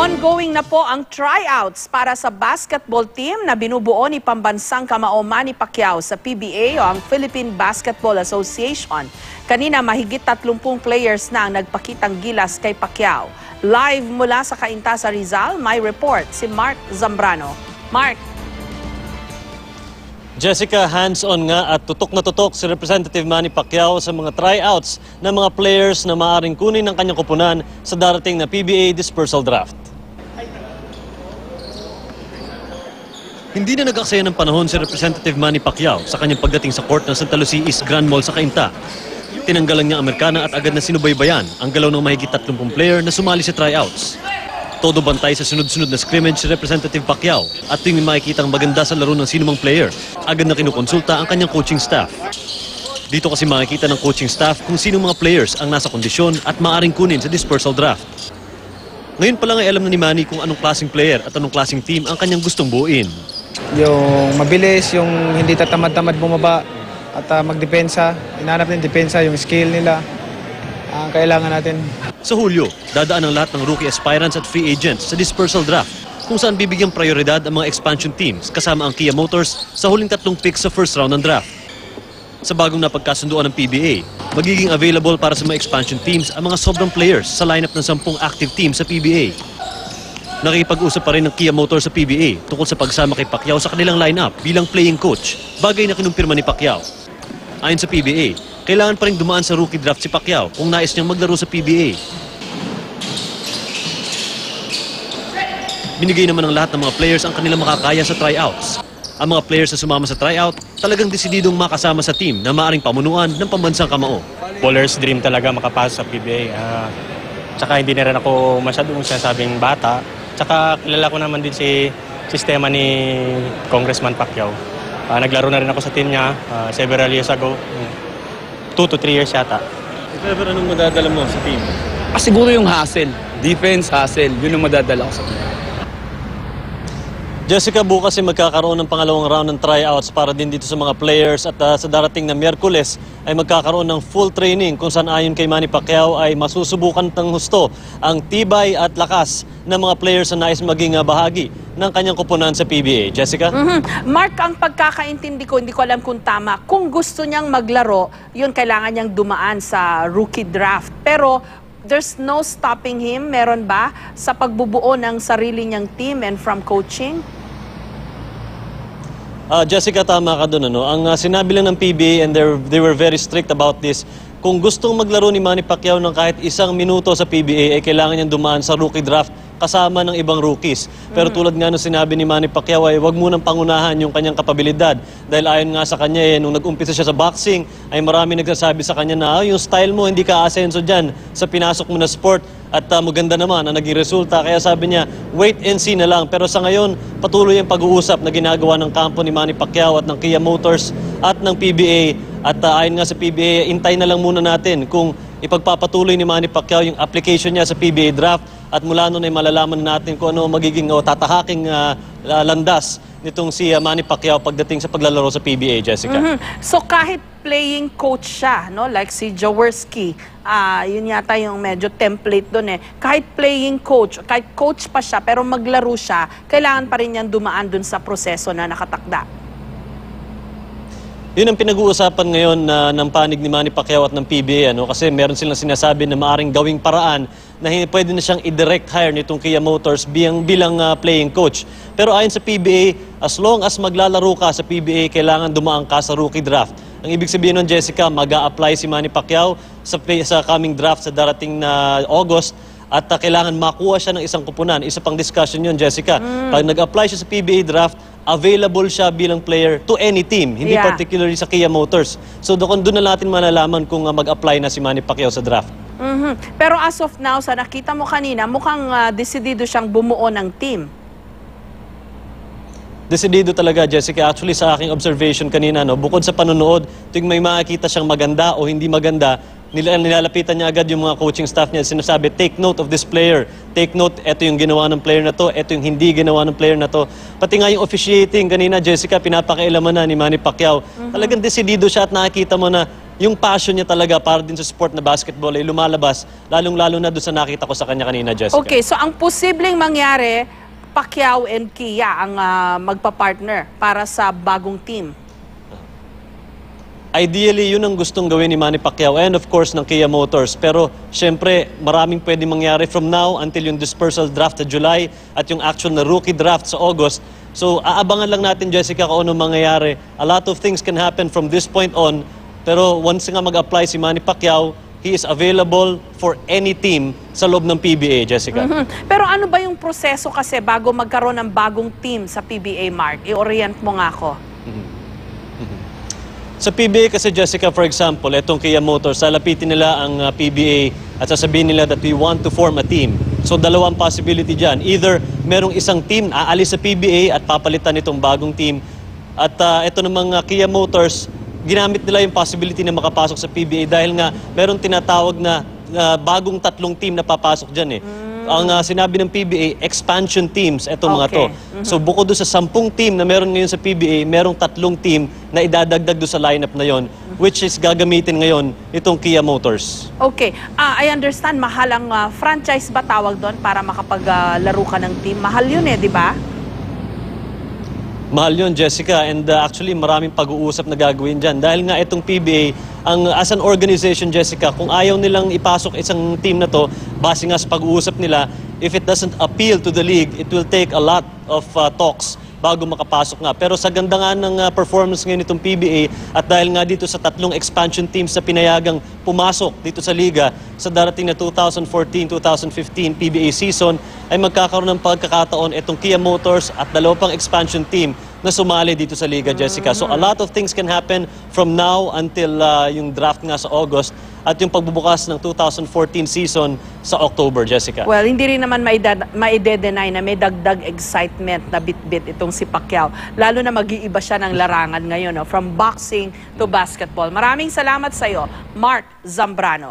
Ongoing na po ang tryouts para sa basketball team na binubuo ni pambansang kamao Manny Pacquiao sa PBA o ang Philippine Basketball Association. Kanina mahigit 30 players na ang nagpakitang gilas kay Pacquiao. Live mula sa Cainta sa Rizal, may report si Mark Zambrano. Mark. Jessica, hands-on nga at tutok na tutok si Representative Manny Pacquiao sa mga tryouts ng mga players na maaaring kunin ng kanyang kupunan sa darating na PBA Dispersal Draft. Hindi na nag-aksaya ng panahon si Representative Manny Pacquiao sa kanyang pagdating sa court ng Santa Lucia East Grand Mall sa Cainta. Tinanggalan niya ang Amerikana at agad na sinubaybayan ang galaw ng mahigit 30 player na sumali sa tryouts. Todo bantay sa sunod-sunod na scrimmage si Representative Pacquiao at tuwing may makikitang maganda sa laro ng sinumang player, agad na kinukonsulta ang kanyang coaching staff. Dito kasi makikita ng coaching staff kung sino mga players ang nasa kondisyon at maaaring kunin sa dispersal draft. Ngayon pa lang ay alam na ni Manny kung anong klaseng player at anong klaseng team ang kanyang gustong buuin. Yung mabilis, yung hindi tatamad-tamad bumaba at magdepensa. Hinahanap ng depensa, yung skill nila. Kailangan natin. Sa Hulyo, dadaan ang lahat ng rookie aspirants at free agents sa dispersal draft kung saan bibigyang prioridad ang mga expansion teams kasama ang Kia Motors sa huling 3 picks sa first round ng draft. Sa bagong napagkasunduan ng PBA, magiging available para sa mga expansion teams ang mga sobrang players sa lineup ng 10 active teams sa PBA. Nakikipag-usap pa rin ng Kia Motors sa PBA tungkol sa pagsama kay Pacquiao sa kanilang lineup bilang playing coach, bagay na kinumpirma ni Pacquiao. Ayon sa PBA, kailangan pa rin dumaan sa rookie draft si Pacquiao kung nais niyang maglaro sa PBA. Binigay naman ng lahat ng mga players ang kanilang makakaya sa tryouts. Ang mga players na sumama sa tryout, talagang desididong makasama sa team na maaaring pamunuan ng pambansang kamao. Baller's dream talaga makapasok sa PBA. Tsaka hindi na rin ako masyadong sinasabing bata. Tsaka kilala ko naman din si sistema ni Congressman Pacquiao. Naglaro na rin ako sa team niya several years ago. 2 to 3 years yata. If ever, anong madadala mo sa team? Siguro yung hustle. Defense, hustle. Yun yung madadala ko sa team. Jessica, bukas ay magkakaroon ng pangalawang round ng tryouts para din dito sa mga players at sa darating na Miyerkules ay magkakaroon ng full training kung saan ayon kay Manny Pacquiao ay masusubukan ng husto ang tibay at lakas ng mga players na nais maging bahagi ng kanyang kupunan sa PBA. Jessica? Mark, ang pagkakaintindi ko, hindi ko alam kung tama. Kung gusto niyang maglaro, yun kailangan niyang dumaan sa rookie draft. Pero there's no stopping him, meron ba, sa pagbubuo ng sarili niyang team and from coaching? Jessica, tama ka doon. Ang sinabi lang ng PBA and they were very strict about this, kung gustong maglaro ni Manny Pacquiao ng kahit 1 minuto sa PBA, ay kailangan niyang dumaan sa rookie draft kasama ng ibang rookies. Pero tulad nga nung sinabi ni Manny Pacquiao ay wag munang pangunahan yung kanyang kapabilidad. Dahil ayon nga sa kanya, nung nag-umpisa siya sa boxing, ay marami nagsasabi sa kanya na yung style mo, hindi ka asenso dyan sa pinasok mo na sport. At maganda naman ang naging resulta. Kaya sabi niya, wait and see na lang. Pero sa ngayon, patuloy ang pag-uusap na ginagawa ng kampo ni Manny Pacquiao at ng Kia Motors at ng PBA. At ayon nga sa PBA, intay na lang muna natin kung ipagpapatuloy ni Manny Pacquiao yung application niya sa PBA draft. At mula noon ay malalaman natin kung ano magiging tatahaking landas nitong si Manny Pacquiao pagdating sa paglalaro sa PBA, Jessica. So kahit playing coach siya, no? Like si Jaworski, yun yata yung medyo template doon Kahit playing coach, kahit coach pa siya pero maglaro siya, kailangan pa rin niyang dumaan doon sa proseso na nakatakda. Yun ang pinag-uusapan ngayon ng panig ni Manny Pacquiao at ng PBA. Kasi meron silang sinasabi na maaaring gawing paraan na pwede na siyang i-direct hire nitong Kia Motors bilang playing coach. Pero ayon sa PBA, as long as maglalaro ka sa PBA, kailangan dumaan ka sa rookie draft. Ang ibig sabihin nun, Jessica, mag-a-apply si Manny Pacquiao sa coming draft sa darating na August. At kailangan makuha siya ng isang kupunan. Isa pang discussion yun, Jessica. Pag nag-apply siya sa PBA draft, available siya bilang player to any team, hindi particularly sa Kia Motors. So doon na natin malalaman kung mag-apply na si Manny Pacquiao sa draft. Pero as of now, sa nakita mo kanina, mukhang desidido siyang bumuo ng team. Desidido talaga, Jessica. Actually, sa aking observation kanina, bukod sa panonood, tuwing may makikita siyang maganda o hindi maganda, nilalapitan niya agad yung mga coaching staff niya. Sinasabi, take note of this player. Take note, ito yung ginawa ng player na to, ito yung hindi ginawa ng player na to. Pati nga yung officiating kanina, Jessica, pinapakailaman na ni Manny Pacquiao. Talagang desidido siya at nakikita mo na yung passion niya talaga para din sa sport na basketball ay lumalabas, lalong-lalo na doon sa nakita ko sa kanya kanina, Jessica. Okay, so ang posibleng mangyari, Pacquiao and Kia ang magpa-partner para sa bagong team. Ideally, yun ang gustong gawin ni Manny Pacquiao and of course ng Kia Motors. Pero syempre, maraming pwede mangyari from now until yung dispersal draft sa July at yung actual na rookie draft sa August. So aabangan lang natin, Jessica, kung ano mangyayari. A lot of things can happen from this point on. Pero once nga mag-apply si Manny Pacquiao, he is available for any team sa loob ng PBA, Jessica. Pero ano ba yung proseso kasi bago magkaroon ng bagong team sa PBA, Mark? I-orient mo nga ako. Sa PBA kasi, Jessica, for example, itong Kia Motors, lalapitin nila ang PBA at sasabihin nila that we want to form a team. So dalawang possibility dyan. Either merong isang team aalis sa PBA at papalitan itong bagong team. At ito namang Kia Motors, ginamit nila yung possibility na makapasok sa PBA dahil nga meron tinatawag na bagong 3 team na papasok dyan eh. Ang sinabi ng PBA, expansion teams, etong mga to. So bukod doon sa 10 team na meron ngayon sa PBA, merong 3 team na idadagdag doon sa lineup na yon, which is gagamitin ngayon itong Kia Motors. Okay, I understand, mahal ang franchise ba tawag doon para makapaglaro ka ng team? Mahal yun eh, di ba? Mahal yun, Jessica, and actually maraming pag-uusap na gagawin dyan. Dahil nga itong PBA, as an organization, Jessica, kung ayaw nilang ipasok isang team na to, base nga sa pag-uusap nila, if it doesn't appeal to the league, it will take a lot of talks bago makapasok nga. Pero sa ganda nga ng performance ngayon itong PBA at dahil nga dito sa 3 expansion teams na pinayagang pumasok dito sa liga sa darating na 2014-2015 PBA season, ay magkakaroon ng pagkakataon itong Kia Motors at 2 pang expansion team na sumali dito sa liga, Jessica. So a lot of things can happen from now until yung draft nga sa August at yung pagbubukas ng 2014 season sa October, Jessica. Well, hindi rin naman maide-deny na may dagdag excitement na bit-bit itong si Pacquiao. Lalo na mag-iiba siya ng larangan ngayon, no? From boxing to basketball. Maraming salamat sa iyo, Mark Zambrano.